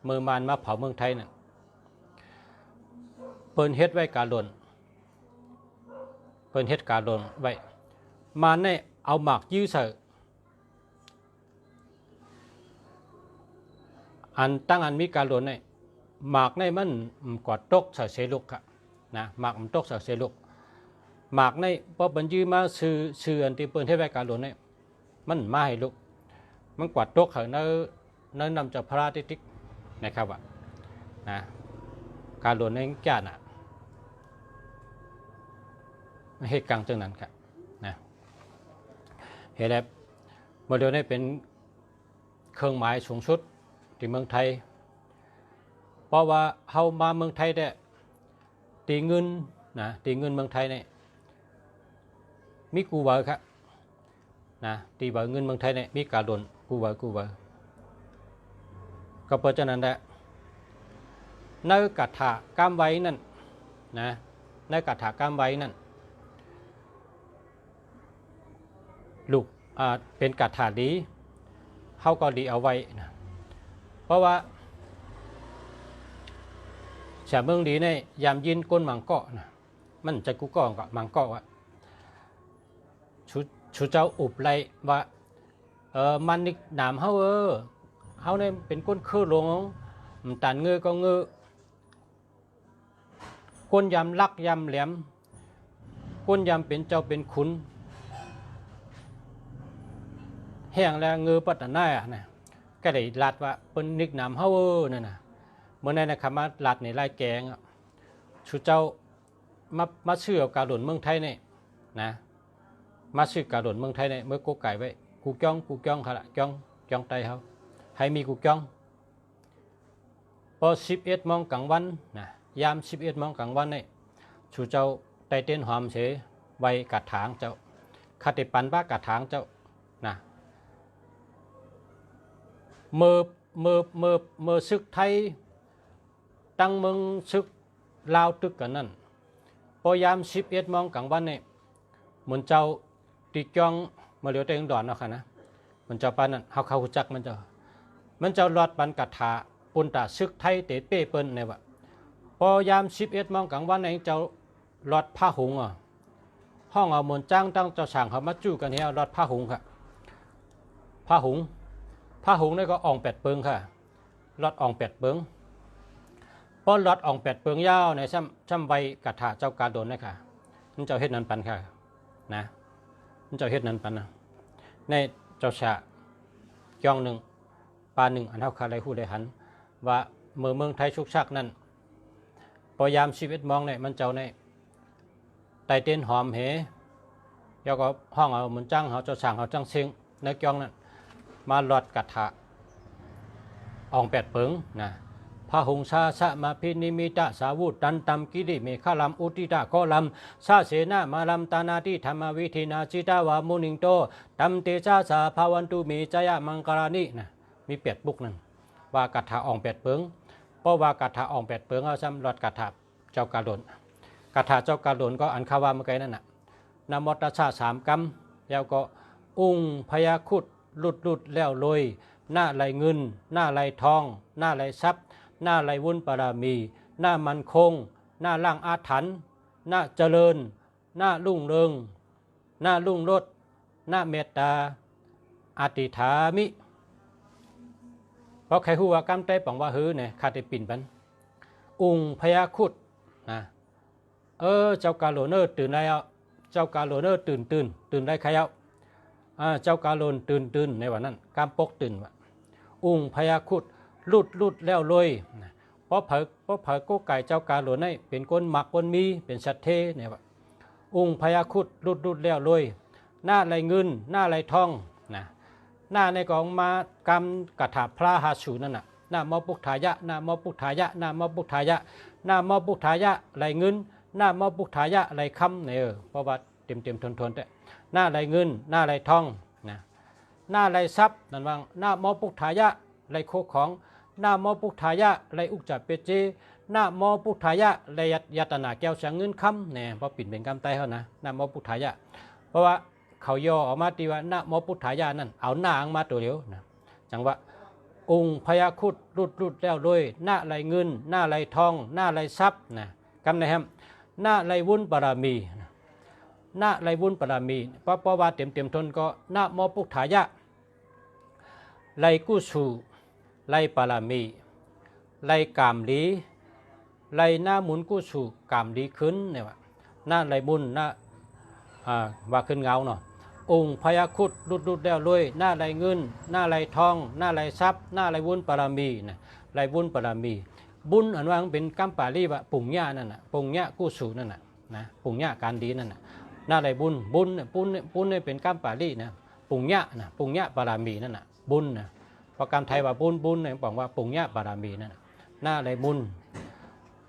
เมื่อมานมาเผาเมืองไทยเนี่ยเปิ้นเฮ็ดไว้การหล่นเปิ้นเฮ็ดการหล่นไว้มาเนี่ยเอาหมากยื้อใส่อันตั้งอันมีการหล่นเนี่ยหมากในมันกอดตกใส่เสลุกค่ะนะหมากมันตกใส่เสลุกหมากในพอบันยื้อมาซื้ออันที่เปิ้นเฮ็ดไว้การหล่นเนี่ยมันมาให้ลุกมันกวาดตกเขาเนื้อนำจากพระราชติกนะครับว่านะการหล่นในแก่น่ะเหตุการณ์เช่นนั้นครับนะเหตุแล้วโมเดลนี้เป็นเครื่องหมายสูงสุดที่เมืองไทยเพราะว่าเฮามาเมืองไทยได้ตีเงินนะตีเงินเมืองไทยเนี่ยมีกูเบอร์ครับนะตีเบอร์เงินเมืองไทยเนี่ยมีการหล่นกูเบอร์ก็เพราะฉะนั้นแหละในกัถากามไว้นั่นนะในกัถากามไว้นั่นลูกเป็นกัถาดีเขาก็ดีเอาไว้นะเพราะว่าชาวเมืองดีเนี่ยยามยินก้นมังเกาะนะมันจะกูก่อนกับมังเกาะว่าชูเจ้าอุบไรว่ามันนิกหนามเฮาเขาเนี่ยเป็นก้นคือลงตันเงือก็เงือก้นยำลักยำแหลมก้นยำเป็นเจ้าเป็นขุนแห้งแล้วเงือปัตตานีนะก็ได้ลัดว่าเป็นนิกหนามเฮานั่นนะเมื่อในนะครับมาลัดในไร่แกงชูเจ้ามาเชื่อการหล่นเมืองไทยเนี่ย นะมาซื้อกาโดนเมืองไทยในเมื่อกูไก่ไว้กูจ้องค่ะละจ้องไตเขาให้มีกูจ้องพอ11 โมงกลางวันนะยาม11 โมงกลางวันนี่ชูเจ้าไตเต้นหอมเฉยไว้กัดถางเจ้าคติปันบ้ากัดถางเจ้านะเมื่อซึกไทยตั้งเมืองซึกลาวตึกกันนั่นพอยาม11 โมงกลางวันนี่เหมือนเจ้าตีจ้องมาเหลียวเตงดอนเนาะค่ะนะมันเจ้าปานนั้นเขาจักมันเจ้าลอดปันกัดถาปุ่นตาซึกไทยเตะเป้เปิ้นเนี่ยว่าพอยาม11 โมงกลางวันนี่เจ้าลอดผ้าหุงห้องเอาเหมือนจ้างตั้งเจ้าช่างเขามาจู้กันเฮียลอดผ้าหุงค่ะผ้าหุงนี่ก็อ่อง8 เปิงค่ะลอดอ่อง8 เปิงพอลอดอ่อง8 เปิงยาวในช่ำใบกัดถาเจ้าการโดนนะคะนั่นเจ้าเฮ็ดนั้นปันค่ะนะนั่นเจ้าเฮ็ดนั้นปันนะในเจ้าชะย่องหนึ่งปาหนึ่งอันเท่าคาไรหูได้หันว่าเมืองไทยชุกชักนั่นพอยาม11 โมงเนี่ยมันเจ้าในไตเต้นหอมเหยก็ห้องเอาเหมือนจ้างเขาเจ้าช่างเขาจ้างเชิงในกองนั้นมาหลอดกัดถะอ่อง8 เปิงนะพระหงชาสะมาพินิมิตะสาวุตันตัมกิริเมฆาลัมอุติตะโคลัมชาเสนามาลัมตานาติธรรมวิธีนาจิตาวามุนิงโตตัมเตชาสาภาวันตุมีจยะมังกรานินะมี8 บุกนั่นว่ากัดถะอ่อง8 เปิงเพราะว่ากัดถะอ่อง8 เปิงเอาซ้ำหลอดกัดถะเจ้ากาโดนกัดถะเจ้ากาโดนก็อันคาวาเมื่อกี้นั่นน่ะนามตชา3 กรรมแล้วก็องค์พยาคุดลุดแล้วลอยหน้าไหลเงินหน้าไหลทองหน้าไหลทรัพย์หน้าไหลวุ้นปรามีหน้ามันคงหน้าล่างอาถรรพ์หน้าเจริญหน้ารุ่งเรืองหน้ารุ่งโรจน์หน้าเมตตาอติฐามิเพราะใครหัวกำไตปังว่าฮือเนี่ยคาติปิ่นปันองค์พยาคุดนะเจ้ากาโลเนอร์ตื่นแล้วเจ้ากาโลเนอร์ตื่นได้ใครเอาเจ้ากาโลนตื่นในวันนั้นกามปกตื่นว่าองค์พยาคุดลุดแล้วลอยเพราะเผยก็ไก่เจ้ากาโลนนี่เป็นคนหมักคนมีเป็นสัตเทเนี่ยว่าองค์พยาคุดลุดแล้วลอยหน้าไหลเงินหน้าไหลทองนะหน้าในกองมากรรมกถาพระหาสูนั่นน่ะหน้ามอปุกทายะหน้ามอปุกทายะหน้ามอปุกทายะหน้ามอปุกทายะไหลเงินหน้ามอปุกทายะไหลคำเนี่ยเพราะว่าเต็มทนแต่หน้าไหลเงินหน้าไหลทองนะหน้าไหลทรัพย์นั่นว่าหน้ามอปุกทายะไหลโคของหน้ามอปุกทายะไหลอุกจับเปเจหน้ามอปุกทายะไหลยัตนาแก้วเสียงเงินคำเนี่ยเพราะปิ่นเป็นกำไตเขานะหน้ามอปุกทายะเพราะว่าเขาย่อออกมาตีว่าหน้ามอปุกทายะนั่นเอาหน้าอังมาตัวเดียวนะจังว่าองค์พยาคุดลุดแล้วเลยหน้าไหลเงินหน้าไหลทองหน้าไหลทรัพย์นะกำไหนครับหน้าไหลวุ้นปรามีหน้าไหลวุ้นปรามีเพราะว่าเต็มทนก็หน้ามอปุกทายะไหลกุสูไหลปรามีไหลกามลีไหลหน้าหมุนกุสูกามลีขึ้นเนี่ยว่าหน้าไหลบุญหน้าว่าขึ้นเงาเนาะองค์พยาคุดลุดแล้วเลยหน้าไหลเงินหน้าไหลทองหน้าไหลทรัพย์หน้าไหลวุ้นปรามีนะไหลวุ้นปรามีบุญอันว่าเป็นกัมปาลีว่าปุ่งญานั่นน่ะปุ่งญากุสูนั่นน่ะนะปุ่งญาการดีนั่นน่ะหน้าไหลบุญเนี่ยเป็นกัมปาลีนะปุ่งญานะปุ่งญาปรามีนั่นน่ะบุญนะพอกรรมไทยว่าบุญเนี่ยบอกว่าปุ่งญาปรามีนั่นน่ะหน้าไหลบุญ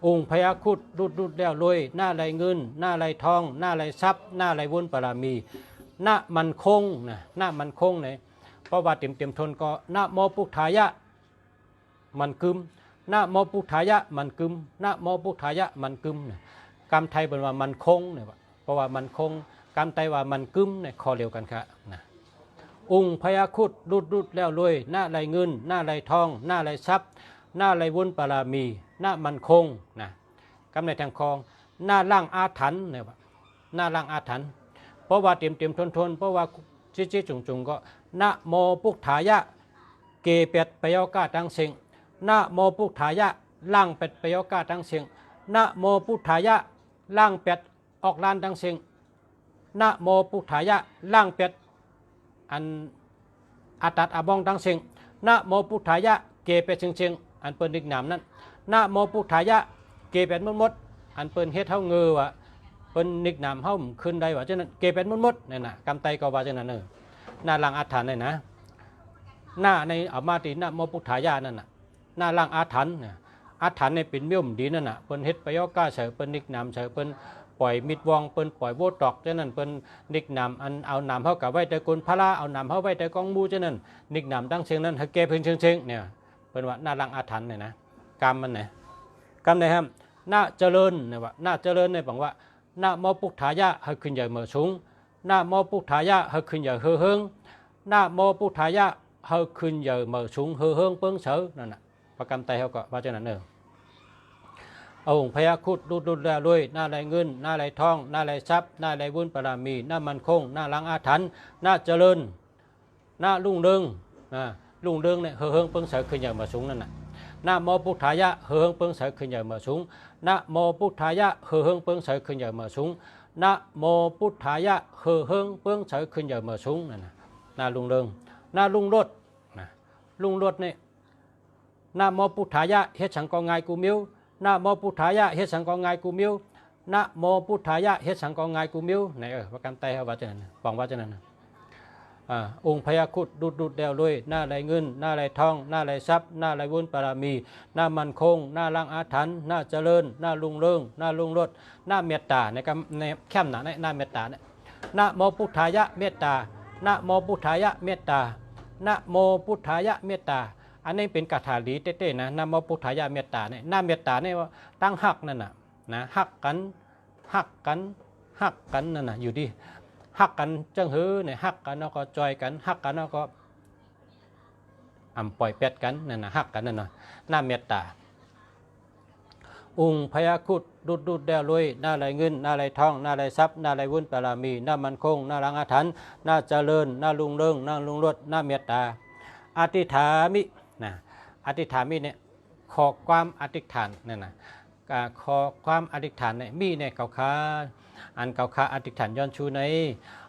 องค์พยาคุดลุดแล้วเลยหน้าไหลเงินหน้าไหลทองหน้าไหลทรัพย์หน้าไหลวุ้นปรามีหน้ามันคงนะหน้ามันคงเนี่ยเพราะว่าเต็มทนก็หน้าโมปุกทายะมันกึมหน้าโมปุกทายะมันกึมหน้าโมปุกทายะมันกึมเนี่ยกรรมไทยเป็นว่ามันคงเนี่ยเพราะว่ามันคงกรรมไทยว่ามันกึมเนี่ยคอเดียวกันครับนะองค์พยาคุดลุดแล้วเลยหน้าไหลเงินหน้าไหลทองหน้าไหลทรัพย์หน้าไหลวุ้นปรามีหน้ามันคงนะกำในทางคองหน้าล่างอาถรรพ์เนี่ยหน้าล่างอาถรรพ์เพราะว่าเต็มทนเพราะว่าจี้จุงก็นะโมปุกถายะเกเป็ดปยกาตังเสียงนะโมปุกถายะล่างเป็ดปยกาตังเสียงนะโมปุกถายะล่างเป็ดออกลานตังเสียงนะโมปุกถายะล่างเป็ดอันอาตัดอาบองตังเสียงนะโมปุกถายะเกเป็ดเชียงอันเปิ้นดึกหนามนั้นนะโมปุกถายะเกเป็ดมดอันเปิ้นเฮ็ดเท่าเงือวะ เปิ้นนิกนามเฮาขึ้นได้ว่าฉะนั้นเกเป็นมดๆนั่นน่ะกำไตก็ว่าฉะนั้นหน้าลังอาถรรพ์เลยนะหน้าในเอามาตีหน้าโมพุทธายานั่นน่ะหน้าลังอาถรรพ์เนี่ยอาถรรพ์ในเป็นมิ่มดีนั่นน่ะเปิ้นเฮ็ดประโยชน์ก้าเฉยเปิ้นนิกนามเฉยเปิ้นปล่อยมิดวองเปิ้นปล่อยโวตอกฉะนั้นเปิ้นนิกนามอันเอานามเฮากับไว้แต่กุลพระเอานามเฮาไว้แต่กองมูฉะนั้นนิกนามตั้งเชิงนั้นให้แก้เพิ่นเชิงๆเนี่ยเปิ้นว่าหน้าลังอาถรรพ์เนี่ยนะกรรมมันไหนกรรมไหนครับหน้าเจริญเนี่ยว่าหน้าเจริญเนี่ยบอกว่าหน้าโมพุทธายะให้ขึ้นใหญ่เหมือสูงหน้าโมพุทธายะให้ขึ้นใหญ่เฮืองหน้าโมพุทธายะให้ขึ้นใหญ่เหมือสูงเฮืองเปิ้งเสือนั่นน่ะประกรรมไตเขาก็ว่าฉะนั้นองค์พญาคุดดุดแลรวยหน้าไรเงินหน้าไรทองหน้าไรทรัพย์หน้าไรวุ้นปรามีหน้ามันคงหน้าลังอาถรรพ์หน้าเจริญหน้าลุ่งเรืองลุ่งเรืองเนี่ยเฮืองเปิ้งเสือขึ้นใหญ่เหมือสูงนั่นน่ะนะโมพุทธายะเฮืองเปิ้งเสยขึ้นใหญ่เหมือสูงนะโมพุทธายะเฮืองเปิ้งเสยขึ้นใหญ่เหมือสูงนะโมพุทธายะเฮืองเปิ้งเสยขึ้นใหญ่เหมือสูงนั่นนะนะลุงเริงนะลุงรถนะลุงรถนี่นะโมพุทธายะเฮ็ดสังกองไงกูมิ้วนะโมพุทธายะเฮ็ดสังกองไงกูมิ้วนะโมพุทธายะเฮ็ดสังกองไงกูมิ้วไหนว่ากันไตเขาว่าจังนั้นบอกว่าจังนั้นองค์พญาคุดดุดแดวรวยหน้าไรเงินหน้าไรทองหน้าไรทรัพย์หน้าไรวุ้นปรามีหน้ามันคงหน้าลังอาถรรพ์หน้าเจริญหน้าลุงเริงหน้าลุงรถหน้าเมตตาในแคมหนาในหน้าเมตตาเนี่ยนะโมพุทธายะเมตตานะโมพุทธายะเมตตานะโมพุทธายะเมตตาอันนี้เป็นคาถาลีเต้ๆนะนะโมพุทธายะเมตตาเนี่ยหน้าเมตตาเนี่ยตั้งหักนั่นน่ะนะหักกันนั่นน่ะอยู่ดีหักกันจังหือเนี่ยหักกันแล้วก็จอยกันหักกันแล้วก็ปล่อยเป็ดกันนั่นนะหักกันนั่นนะหน้าเมตตาองค์พญาคุดดุดแดวรวยหน้าไรเงินหน้าไรทองหน้าไรทรัพย์หน้าไรวุ้นปรามีหน้ามันคงหน้าลังอาถรรพ์หน้าเจริญหน้าลุงเริงหน้าลุงรถหน้าเมตตาอธิษฐามินะอธิษฐามิเนี่ยขอความอธิษฐานนั่นนะขอความอธิษฐานเนี่ยมีเนี่ยเก่าค้าอันเก่าค้าอธิษฐานย้อนชูใน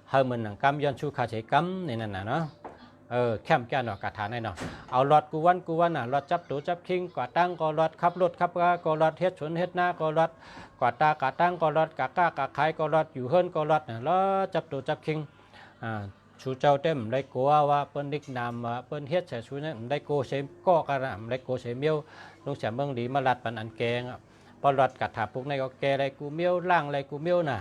เฮาเหมือนหนังกำย้อนชูขาเฉยกำนี่นั่นน่ะเนาะแคมแก่นอกกาถาในเนาะเอารถกูวันน่ะรถจับตูจับคิงกว่าตั้งก็รถขับรถขับก็รถเฮ็ดสวนเฮ็ดหน้าก็รถกว่าตากาตั้งก็รถกะก้ากะขายก็รถอยู่เฮิรนก็รถน่ะรถจับตูจับคิงชูเจ้าเต็มได้กลัวว่าเปิ้นนิกนามว่าเปิ้นเฮ็ดใส่ชูนั้นได้โกเสมก็กะระได้โกเสมเมียวลงเสียเมืองดีมาลัดปันอันแกงพอรถกะถาพวกในก็แกได้กูเมียวล่างอะไรกูเมียวน่ะ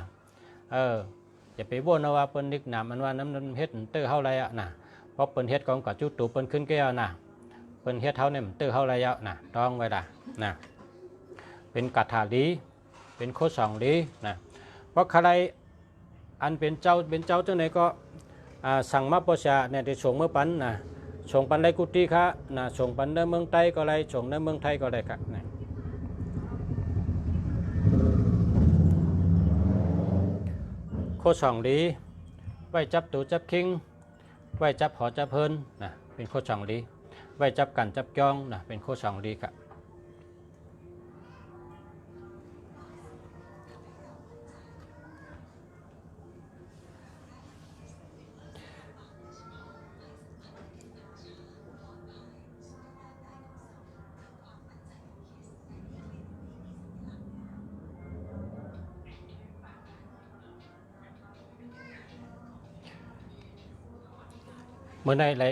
อย่าไปบ่นว่าเปิ้นนิกนามมันว่าน้ำเฮ็ดเตอเฮาไรอ่ะน่ะเพราะเปิ้นเฮ็ดกองกับจุดตูเปิ้นขึ้นแก้วน่ะเปิ้นเฮ็ดเฮาเนี่ยเตอเฮาไรอ่ะน่ะต้องไว้ล่ะน่ะเป็นกะถาดีเป็นโคสองดีน่ะเพราะใครอันเป็นเจ้าจังไหนก็สั่งมาประชาเนี่ยที่ส่งเมื่อปันนะส่งปันไรกุฏิค่ะนะส่งปันในเมืองไทยก็ไรส่งในเมืองไทยก็ไรครับนะโคสองดีไว้จับตูจับคิงไว้จับหอจับเพลินนะเป็นโคสองดีไว้จับกันจับจองนะเป็นโคสองดีครับเมื่อในไร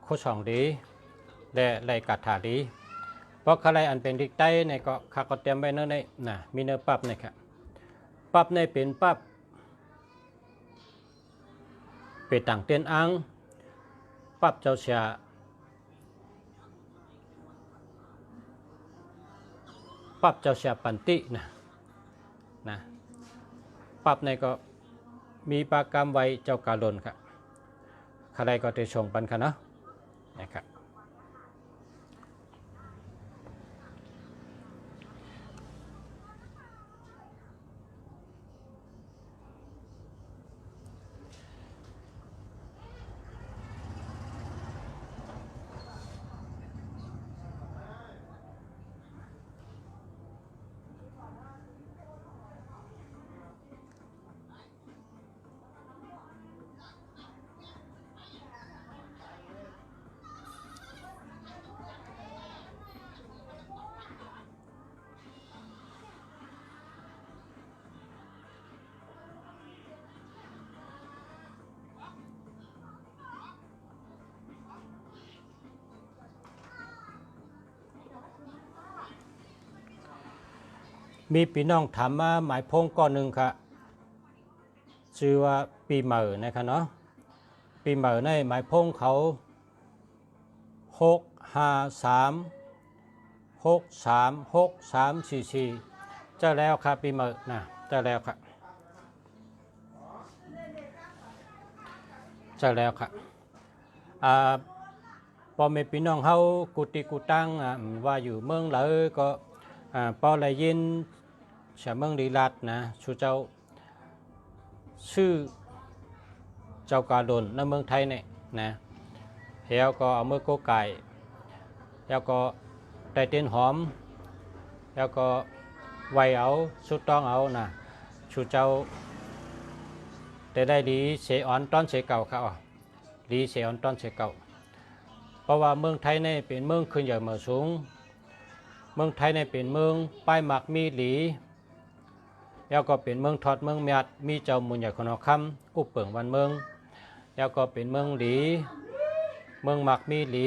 โคสองดีและไรกัดถาดีเพราะอะไรอันเป็นดิกใต้ในก็ข้าก็เตรียมไว้เนื้อในนะมีเนื้อปั๊บในครับปั๊บในเป็นปั๊บเป็นต่างเตียนอังปั๊บเจ้าเสียปั๊บเจ้าเสียปันตินะปั๊บในก็มีปากกรรมไว้เจ้ากาลนครับใครก็จะส่งปันค่ะเนาะนะครับ มีพี่น้องถามมาหมายพงก้อนหนึ่งค่ะชื่อว่าปีเหมอนะครับเนาะปีเหมอในหมายพงเขา653636344เจ้าแล้วครับปีเหมอนะเจ้าแล้วครับเจ้าแล้วครับพอมีพี่น้องเฮากุฏิกุตังว่าอยู่เมืองเลยก็พอได้ยินชาวเมืองลีลัดนะชูเจ้าชื่อเจ้ากาดนในเมืองไทยเนี่ยนะแล้วก็เอามือโกไก่แล้วก็ได้เต้นหอมแล้วก็ไวเอาสุดต้องเอานะชูเจ้าได้ดีเสียอ่อนต้อนเสียเก่าครับดีเสียอ่อนต้อนเสียเก่าเพราะว่าเมืองไทยเนี่ยเป็นเมืองขึ้นใหญ่เมืองสูงเมืองไทยเนี่ยเป็นเมืองป้ายหมักมีหลีแล้วก็เป็นเมืองทอดเมืองเมียดมีเจ้ามุนใหญ่คนอคำอุปเปิงวันเมืองแล้วก็เป็นเมืองหลีเมืองหมักมีหลี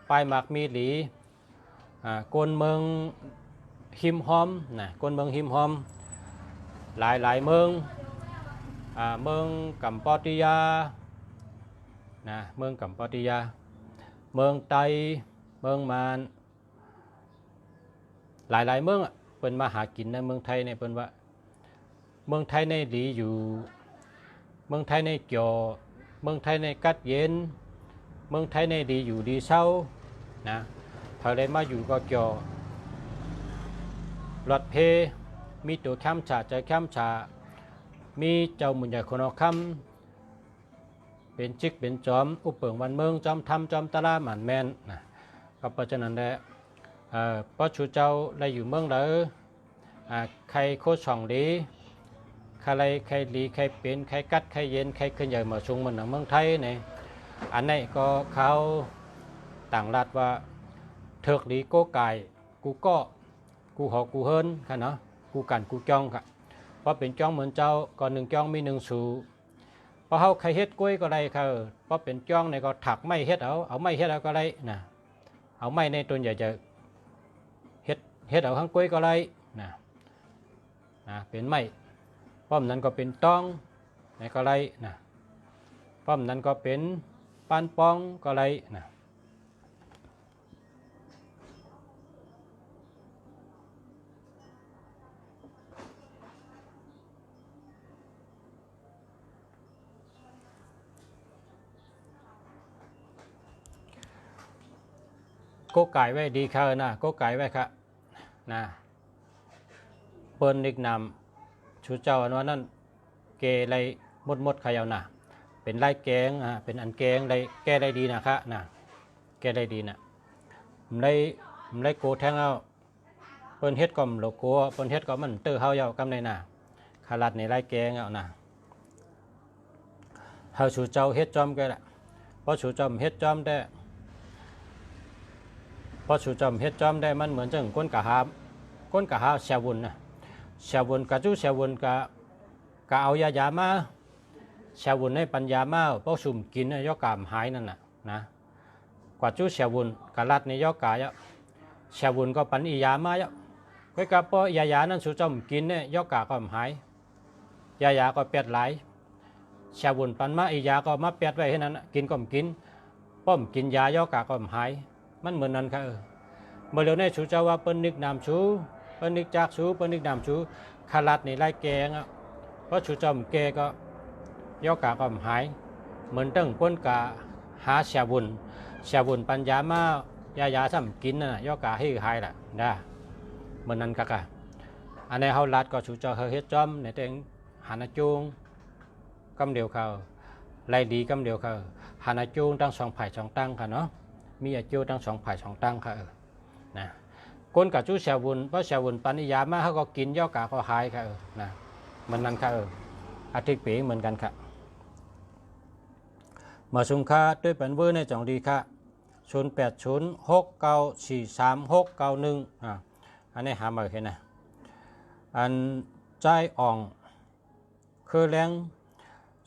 ป้ายหมักมีหลีกวนเมืองหิมหอมนะกวนเมืองหิมหอมหลายเมืองเมืองกัมพูชานะเมืองกัมพูชาเมืองไตเมืองมานหลายเมืองเป็นมาหากินในเมืองไทยเนี่ยเป็นว่าเมืองไทยในดีอยู่เมืองไทยในเกี่ยวเมืองไทยในกัดเย็นเมืองไทยในดีอยู่ดีเศร้านะพอได้มาอยู่ก็เกี่ยวรถเพมีตัวแคมฉาใจแคมฉามีเจ้ามุนใหญ่คนอคำเป็นจิกเป็นจอมอุปเปิงวันเมืองจอมทำจอมตะลาหมันแมนนะก็เพราะฉะนั้นแหละเพราะชูเจ้าได้อยู่เมืองเลยใครโคช่องดีใครดีใครเป็นใครกัดใครเย็นใครขึ้นใหญ่มาชุงมันในเมืองไทยเนี่ยอันนี้ก็เขาต่างรัฐว่าเถิกดีโก้ไก่กูก็กูหอกกูเฮิรนค่ะเนาะกูกันกูจ้องค่ะเพราะเป็นจ้องเหมือนเจ้าก่อนหนึ่งจ้องมีหนึ่งสูเพราะเขาใครเฮ็ดกล้วยก็ได้ค่ะเพราะเป็นจ้องในก็ถักไม่เฮ็ดเอาไม่เฮ็ดเอาก็ได้นะเอาไม่ในตัวใหญ่จะเฮ็ดเอาข้างกล้วยก็ได้นะเป็นไม้ป้อมนั้นก็เป็นต้องในก็ได้นะป้อมนั้นก็เป็นปานปองก็ได้นะก็ไก่ไว้ดีค่ะนะก็ไก่ไว้ค่ะนะเปิ้นนิกนำชูเจ้าอันว่านั่นเกไรมดขยาวนะเป็นไรแกงเป็นอันแกงไรแก้ได้ดีนะคะนะแก้ได้ดีนะผมได้โกแทงเอาเปิ้นเฮ็ดก็มโลโก้เปิ้นเฮ็ดก็มันเตื้อเฮาเยากำในน่ะขาลัดในไรแกงเอานะเฮาชูเจ้าเฮ็ดจอมก็ละเพราะชูจอมเฮ็ดจอมได้เพราะชูจอมเฮ็ดจอมได้มันเหมือนจังก้นกะหาแชวุนนะแชวุนกะจูแชวุนกะเอายามาแชวุนให้ปัญญามาเพราะสุ่มกินยอกามหายนั่นน่ะนะกว่าจูแชวุนกะลัดในยอกายะแชวุนก็ปันอียามายะก็กะเพราะยานั้นชูจอมกินเนี่ยยอกาก็หายยาก็เปียดหลายแชวุนปันมาอียาก็มาเปียดไว้ให้นั้นกินก็กินป้อมกินยายอกาก็หายมันเหมือนนั้นค่ะเมื่อเร็วในชูเจ้าว่าเปิ้นนึกนามชูเปิ้นนึกจากชูเปิ้นนึกนามชูขาลัดในไล่แกงเพราะชูเจ้าแกก็ยอกาก็หายเหมือนตั้งก้นกาหาแชวุนปัญญามายาซ้ำกินน่ะยอกาให้หายล่ะนะเหมือนนั้นค่ะอันนี้เฮาลัดก็ชูเจ้าเฮ็ดจอมในแต่งหานาจูงกำเดียวเขาไล่ดีกำเดียวเขาหานาจูงตั้ง2 ไผ่ 2 ตั้งค่ะเนาะมีอาจูตั้ง2 ไผ่ 2 ตั้งค่ะนะก้นกับจูแชวุนเพราะแชวุนปัญญามาเขาก็กินยอกาก็หายค่ะนะเหมือนนั้นค่ะอาทิตย์ปีเหมือนกันค่ะมาชุมค่าด้วยเป็นเวอร์ในจ่องดีค่ะ0806943691อันนี้หามาเห็นนะอันใจอ่องคือแรง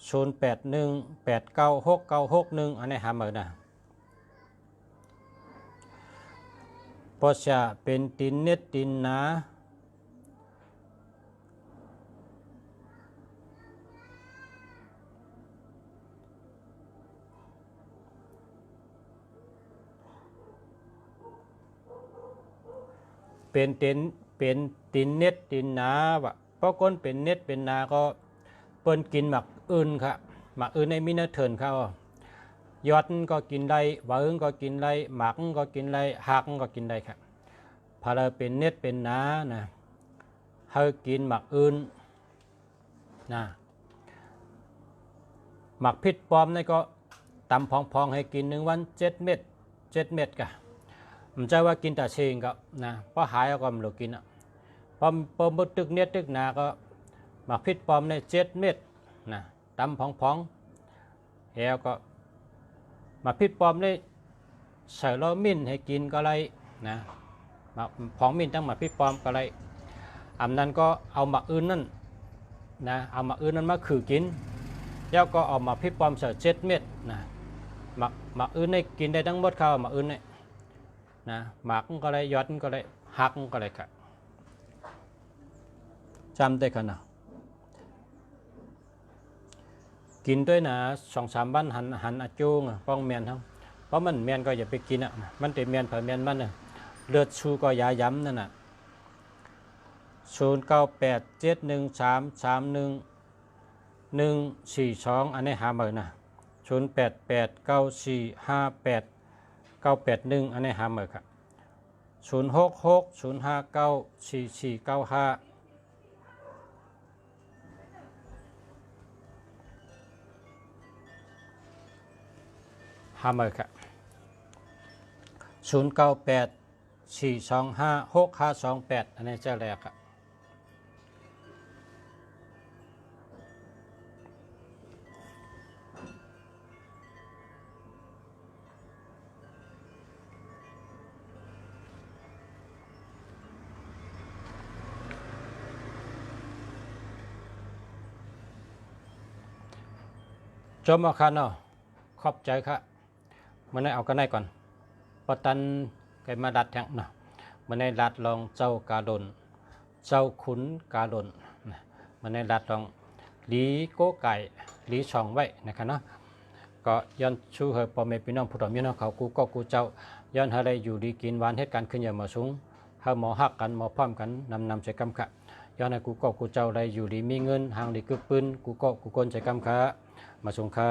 0818969661อันนี้หามานะพอจะเป็นตินเน็ตตินนา เป็นตินเน็ตตินนาวะเพราะคนเป็นเน็ตเป็นนาก็เปิ้นกินหมักอื่นครับหมักอื่นในมินาเถินเขายอดก็กินได้หวานก็กินได้หมักก็กินได้หักก็กินได้ครับพอเราเป็นเน็ตเป็นนานะให้กินหมักอื่นนะหมักพิษปลอมนี่ก็ตำพองๆให้กิน1 วัน7 เม็ดกะผมใจว่ากินแต่เชงก็นะเพราะหายก็ไม่รู้กินอ่ะพอมตึกเน็ตตึกนาก็หมักพิษปลอมใน7 เม็ดนะตำพองๆแล้วก็หมักพิษปลอมได้ใส่ล้อมิ้นให้กินก็ไรนะหมักพองมิ้นตั้งหมักพิษปลอมก็ไรอันนั้นก็เอาหมักอื่นนั่นนะเอาหมักอื่นนั้นมาขือกินแล้วก็เอาหมักพิษปลอมใส่7 เม็ดนะหมักอื่นได้กินได้ทั้งหมดข้าวหมักอื่นเนี่ยนะหมักก็ไรยอดก็ไรหักก็ไรครับจำได้ขนาดกินด้วยนะ2-3 วันหันอาจูงป้องเมียนทั้งเพราะมันเมียนก็อย่าไปกินอ่ะมันติเมียนเผอเมียนมันเนี่ยเลือดชูก็ยาย้ำนั่นน่ะ0987133142อันนี้หาเบอร์นะ0889458981อันนี้หาเบอร์ครับ0660594495หาเมอร์ครับ0984256528อันนี้เจ้าแรกครับจบมาคันเนาะขอบใจครับมันได้เอากันได้ก่อนปตันไก่มาดัดแทงเนาะมันได้ดัดลองเจ้ากาดนเจ้าขุนกาดนมันได้ดัดลองลีโกไก่ลีช่องไว้นะครับเนาะก็ย้อนชูเฮปอมเมพี่น้องผู้ถมพี่น้องเขากูก็กูเจ้าย้อนอะไรอยู่ดีกินหวานเหตุการณ์ขึ้นอย่ามาสูงเฮาหมอหักกันหมอพร้อมกันนำใจกำขะย้อนให้กูก็กูเจ้าอะไรอยู่ดีมีเงินห่างดีกึกปืนกูก็กูกลใจกำขะมาสูงขะ